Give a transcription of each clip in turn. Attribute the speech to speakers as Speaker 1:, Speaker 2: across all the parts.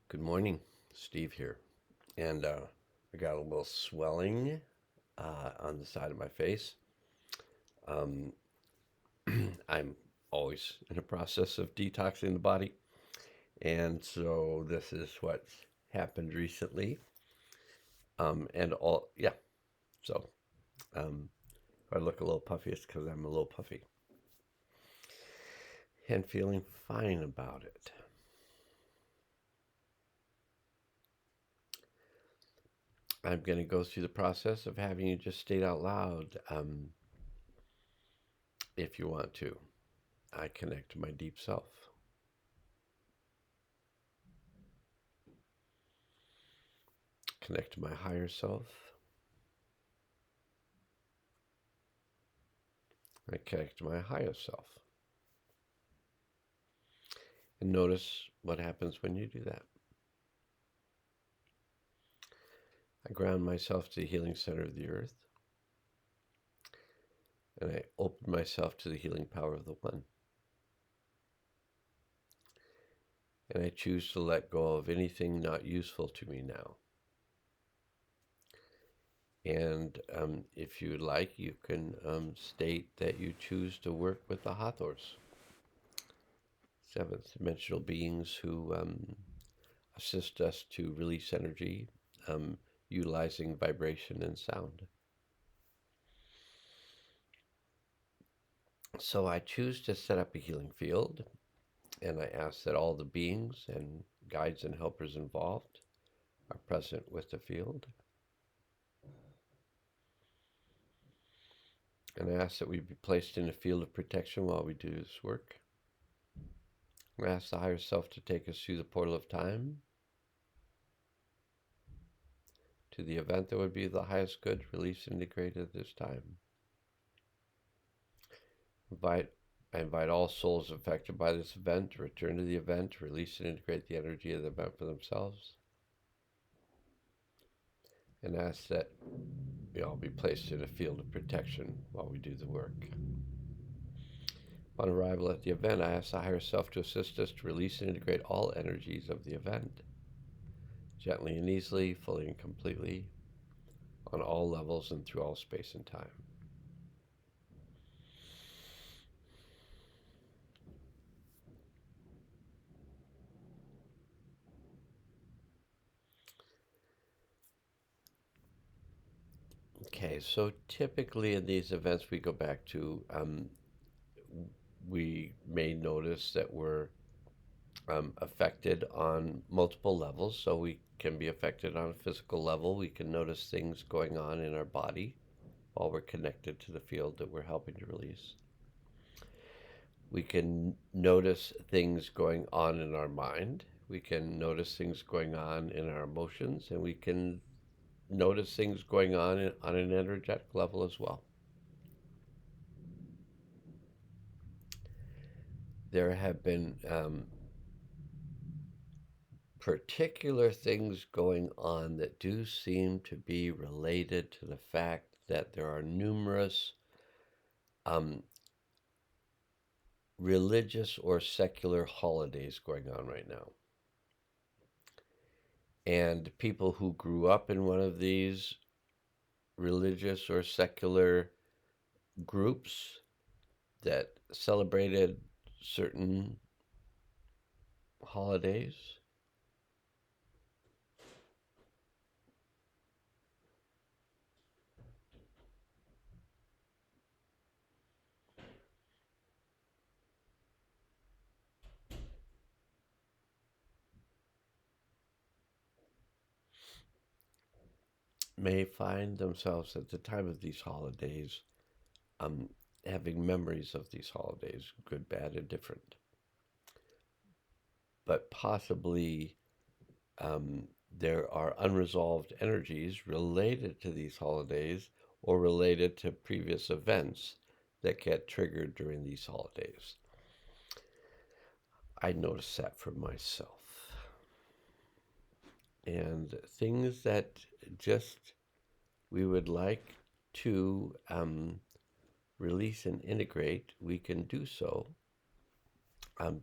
Speaker 1: Good morning, Steve here. And I got a little swelling on the side of my face. Um, I'm always in a process of detoxing the body. And so this is what's happened recently. Yeah. So um, if I look a little puffy, it's because I'm a little puffy and feeling fine about it. I'm going to go through the process of having you just state out loud if you want to. I connect to my deep self. Connect to my higher self. I connect to my highest self. And notice what happens when you do that. I ground myself to the healing center of the earth. And I open myself to the healing power of the One. And I choose to let go of anything not useful to me now. And if you would like, you can state that you choose to work with the Hathors, seventh dimensional beings who assist us to release energy, utilizing vibration and sound. So I choose to set up a healing field, and I ask that all the beings and guides and helpers involved are present with the field. And I ask that we be placed in a field of protection while we do this work. I ask the higher self to take us through the portal of time to the event that would be the highest good, released and integrated at this time. I invite all souls affected by this event to return to the event, to release and integrate the energy of the event for themselves. And ask that we all be placed in a field of protection while we do the work. On arrival at the event, I ask the higher self to assist us to release and integrate all energies of the event, gently and easily, fully and completely, on all levels and through all space and time. Okay, so typically in these events we go back to, we may notice that we're affected on multiple levels. So we can be affected on a physical level. We can notice things going on in our body while we're connected to the field that we're helping to release. We can notice things going on in our mind. We can notice things going on in our emotions, and we can notice things going on an energetic level as well. There have been particular things going on that do seem to be related to the fact that there are numerous um, religious or secular holidays going on right now. And people who grew up in one of these religious or secular groups that celebrated certain holidays may find themselves at the time of these holidays um, having memories of these holidays, good, bad, and different. But possibly there are unresolved energies related to these holidays or related to previous events that get triggered during these holidays. I noticed that for myself. And things that just we would like to release and integrate, we can do so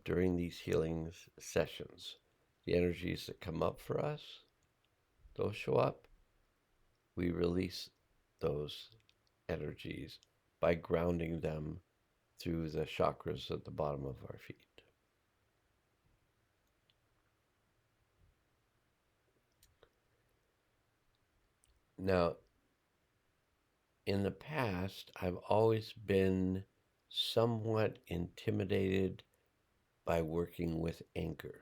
Speaker 1: during these healing sessions. the energies that come up for us, those show up, we release those energies by grounding them through the chakras at the bottom of our feet. Now, in the past, I've always been somewhat intimidated by working with anger.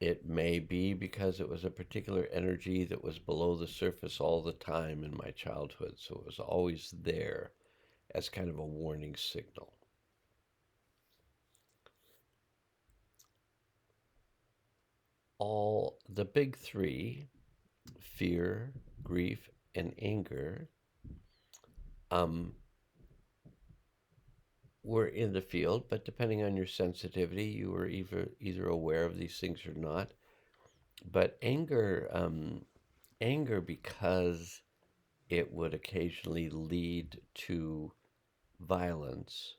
Speaker 1: It may be because it was a particular energy that was below the surface all the time in my childhood, so it was always there as kind of a warning signal. All the big three, fear, grief, and anger, um, were in the field, but depending on your sensitivity, you were either aware of these things or not. But anger because it would occasionally lead to violence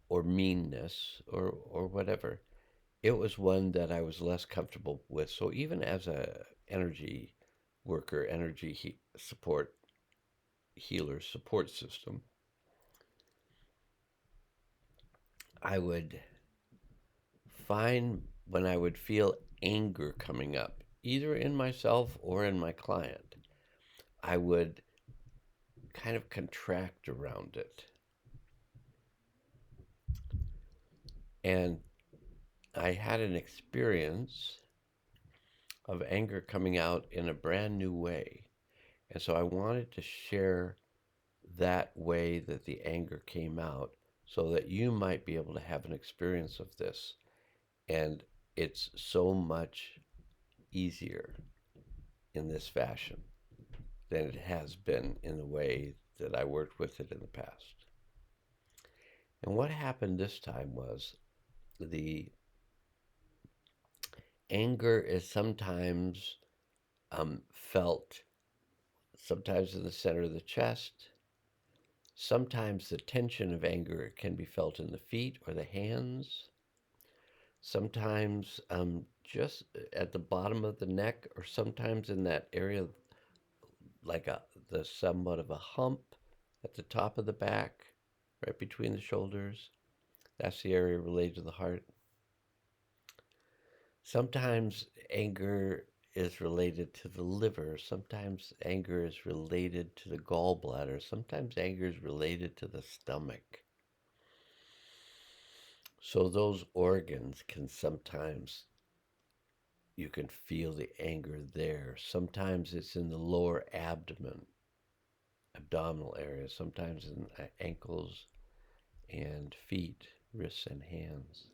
Speaker 1: or meanness or whatever. It was one that I was less comfortable with. So even as a energy worker, support healer support system, I would find when I would feel anger coming up, either in myself or in my client, I would kind of contract around it. And I had an experience of anger coming out in a brand new way. And so I wanted to share that way that the anger came out so that you might be able to have an experience of this. And it's so much easier in this fashion than it has been in the way that I worked with it in the past. And what happened this time was the anger is sometimes felt sometimes in the center of the chest. Sometimes the tension of anger can be felt in the feet or the hands. Sometimes just at the bottom of the neck, or sometimes in that area like the somewhat of a hump at the top of the back, right between the shoulders. That's the area related to the heart. Sometimes anger is related to the liver. Sometimes anger is related to the gallbladder. Sometimes anger is related to the stomach. So those organs can sometimes, you can feel the anger there. Sometimes it's in the lower abdominal area. Sometimes in ankles and feet, wrists and hands.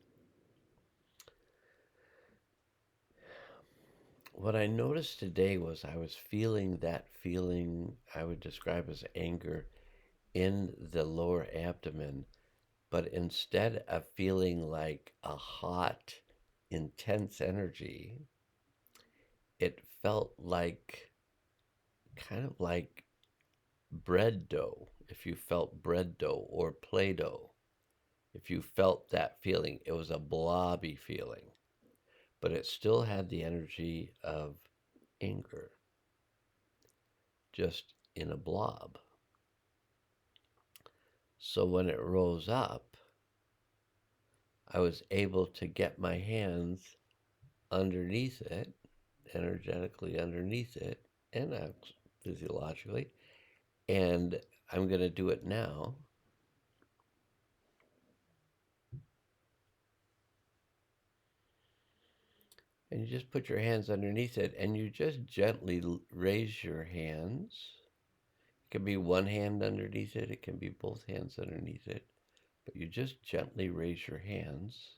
Speaker 1: What I noticed today was I was feeling that feeling I would describe as anger in the lower abdomen, but instead of feeling like a hot, intense energy, it felt like kind of like bread dough. If you felt bread dough or Play Doh, if you felt that feeling, it was a blobby feeling, but it still had the energy of anger, just in a blob. So when it rose up, I was able to get my hands underneath it, energetically underneath it, and physiologically. And I'm going to do it now. And you just put your hands underneath it and you just gently raise your hands. It can be one hand underneath it, it can be both hands underneath it. But you just gently raise your hands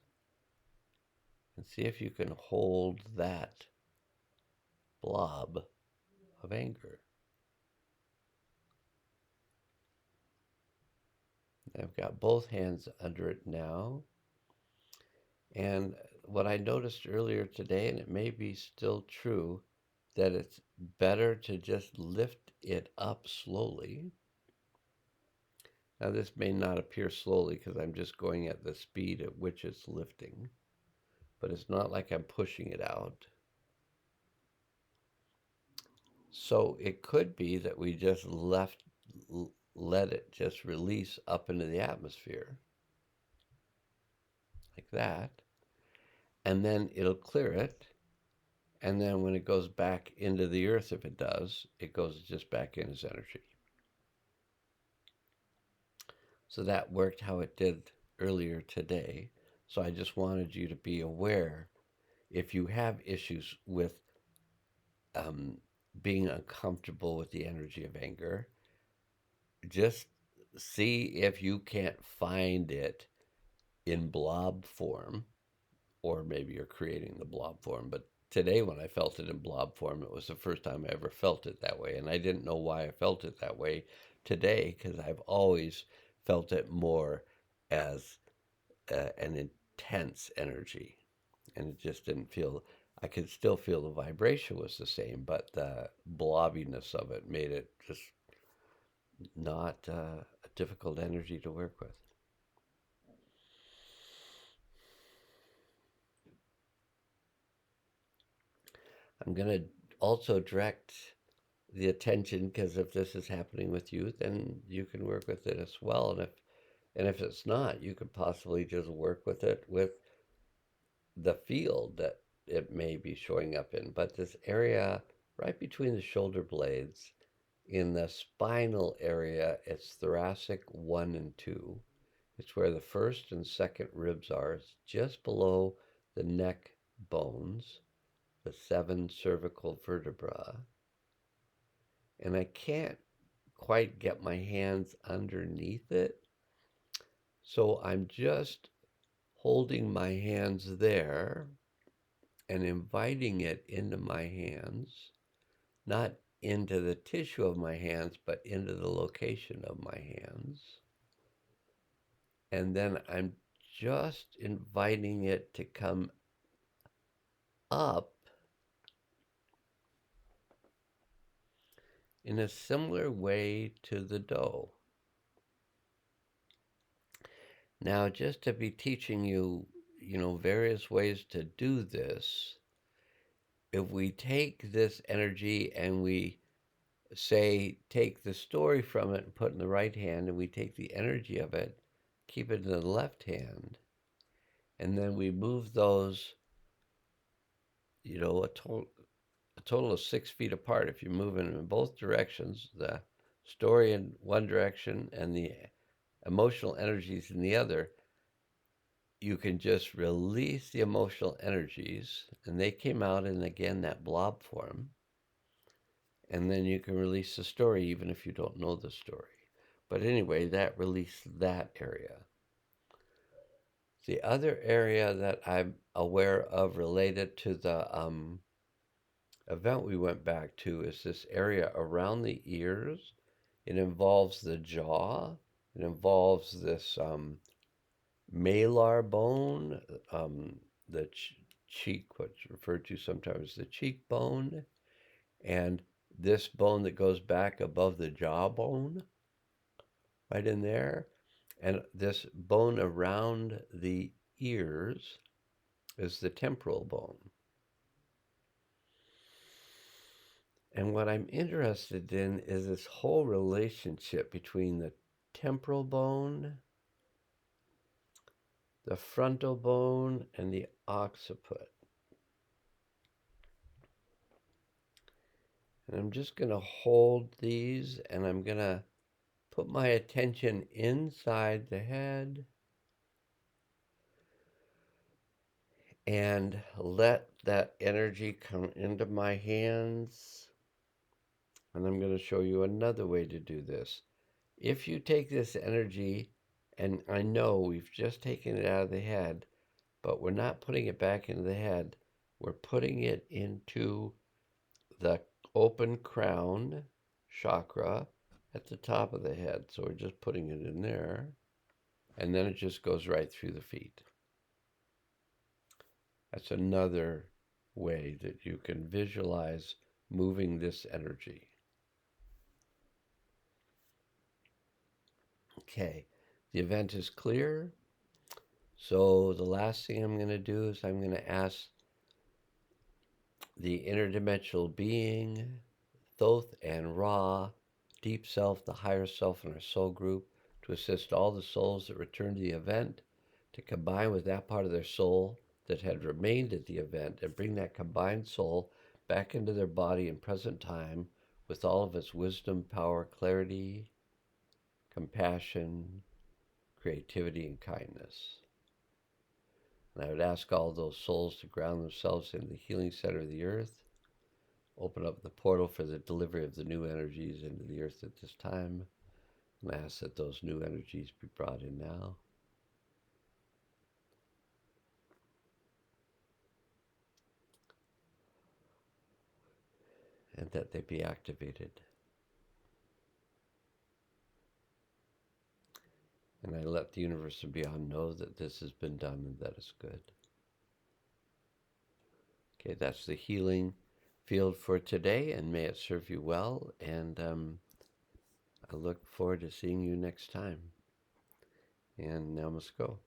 Speaker 1: and see if you can hold that blob of anger. I've got both hands under it now. And what I noticed earlier today, and it may be still true, that it's better to just lift it up slowly. Now, this may not appear slowly because I'm just going at the speed at which it's lifting, but it's not like I'm pushing it out. So it could be that we just let it just release up into the atmosphere like that, and then it'll clear it. And then when it goes back into the earth, if it does, it goes just back in as energy. So that worked how it did earlier today. So I just wanted you to be aware if you have issues with um, being uncomfortable with the energy of anger, just see if you can't find it in blob form, or maybe you're creating the blob form. But today, when I felt it in blob form, it was the first time I ever felt it that way. And I didn't know why I felt it that way today, because I've always felt it more as an intense energy. And it just didn't feel, I could still feel the vibration was the same, but the blobbiness of it made it just not a difficult energy to work with. I'm going to also direct the attention, because if this is happening with you, then you can work with it as well. And if it's not, you could possibly just work with it with the field that it may be showing up in. But this area right between the shoulder blades, in the spinal area, it's thoracic 1 and 2. It's where the first and second ribs are. It's just below the neck bones, the 7 cervical vertebra. And I can't quite get my hands underneath it. So I'm just holding my hands there and inviting it into my hands, not into the tissue of my hands, but into the location of my hands. And then I'm just inviting it to come up in a similar way to the dough. Now, just to be teaching you, various ways to do this, if we take this energy and we say, take the story from it and put it in the right hand, and we take the energy of it, keep it in the left hand, and then we move those, a total of 6 feet apart. If you move in both directions, the story in one direction and the emotional energies in the other, you can just release the emotional energies, and they came out in, again, that blob form. And then you can release the story even if you don't know the story. But anyway, that released that area. The other area that I'm aware of related to the event we went back to is this area around the ears. It involves the jaw. It involves this malar bone, the cheek, what's referred to sometimes as the cheekbone, and this bone that goes back above the jawbone, right in there. And this bone around the ears is the temporal bone. And what I'm interested in is this whole relationship between the temporal bone, the frontal bone, and the occiput. And I'm just going to hold these, and I'm going to put my attention inside the head and let that energy come into my hands. And I'm going to show you another way to do this. If you take this energy, and I know we've just taken it out of the head, but we're not putting it back into the head. We're putting it into the open crown chakra at the top of the head. So we're just putting it in there, and then it just goes right through the feet. That's another way that you can visualize moving this energy. Okay, the event is clear. So the last thing I'm going to do is I'm going to ask the interdimensional being, Thoth and Ra, deep self, the higher self, and our soul group to assist all the souls that return to the event to combine with that part of their soul that had remained at the event and bring that combined soul back into their body in present time with all of its wisdom, power, clarity, compassion, creativity, and kindness. And I would ask all those souls to ground themselves in the healing center of the earth, open up the portal for the delivery of the new energies into the earth at this time, and ask that those new energies be brought in now. And that they be activated. And I let the universe and beyond know that this has been done and that it's good. Okay, that's the healing field for today, and may it serve you well. And I look forward to seeing you next time. And now must go.